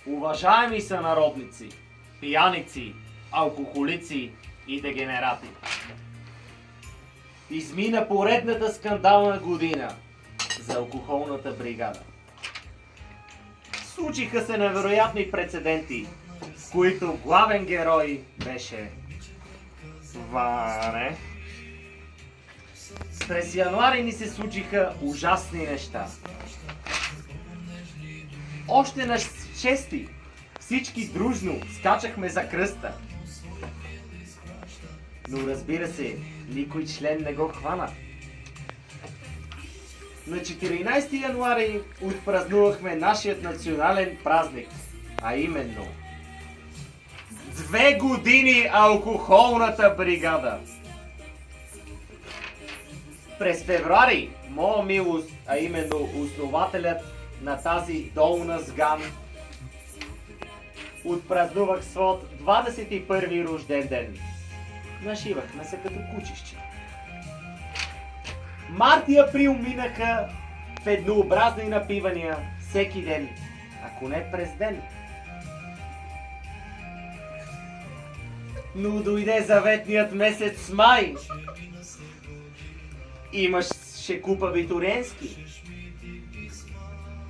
Уважаеми сънародници, пияници, алкохолици и дегенерати. Измина поредната скандална година за алкохолната бригада. Случиха се невероятни прецеденти, в които главен герой беше Ване. През януари ни се случиха ужасни неща. Още на 6-ти всички дружно скачахме за кръста. Но разбира се, никой член не го хвана. На 14 януари отпразнувахме нашият национален празник, а именно 2 години алкохолната бригада. През февруари, моя милост, а именно основателят на тази долна сган, отпразнувах своят 21 рожден ден. Нашивахме се като кучище. Март и април минаха в еднообразни напивания всеки ден, ако не през ден. Но дойде заветният месец май. Имаше купа виториенски.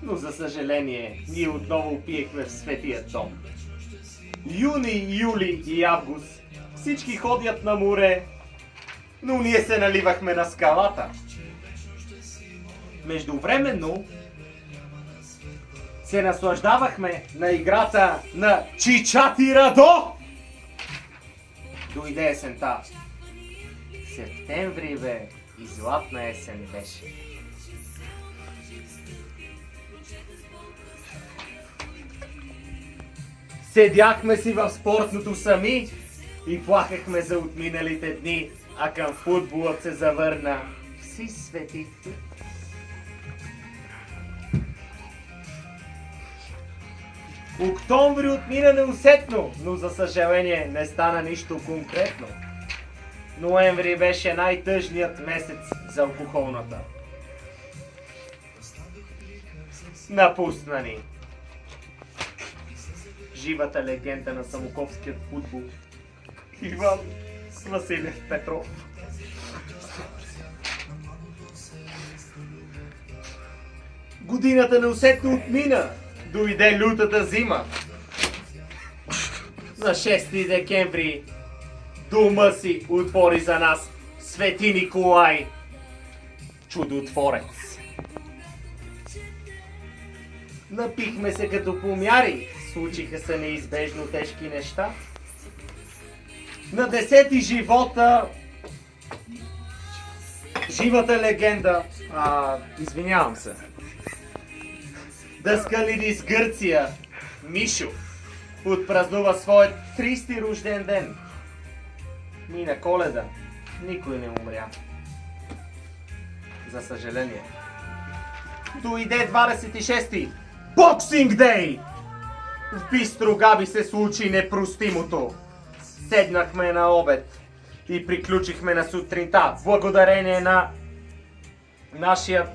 Но за съжаление, ние отново пиехме в Светия дом. Юни, юли и август всички ходят на море, но ние се наливахме на скалата. Междувременно се наслаждавахме на играта на Чичати Радо. Дойде есента. Септември бе и златна есен беше. Седяхме си в спортното сами и плакахме за отминалите дни, а към футболът се завърна вси свети. Октомври отмина неусетно, но за съжаление не стана нищо конкретно. Ноември беше най-тъжният месец за алкохолната. Напусна ни живата легенда на самоковският футбол Иван Василев Петров. Годината неусетно отмина. Дойде лютата зима. На 6 декември дома си отвори за нас Свети Николай, чудотворец. Напихме се като помяри, случиха се неизбежно тежки неща. На 10-ти живата легенда, извинявам се, Даскалидис Гърция, Мишо, отпразнува своят 30-ти рожден ден. Мина Коледа, никой не умря. За съжаление. Дойде 26-ти, Боксинг Дей! В Бистро Габи се случи непростимото. Седнахме на обед и приключихме на сутринта, благодарение на нашия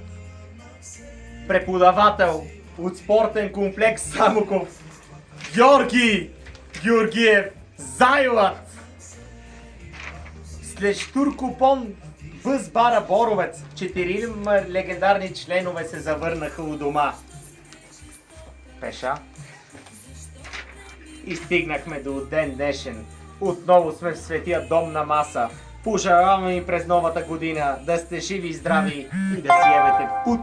преподавател от спортен комплекс Самоков, Георги Георгиев Зайлът. След Штуркопон Бъз Бара Боровец, 4 легендарни членове се завърнаха у дома пеша и стигнахме до ден днешен. Отново сме в Светия дом на маса. Пожелаваме им през новата година да сте живи и здрави и да си ебете пут.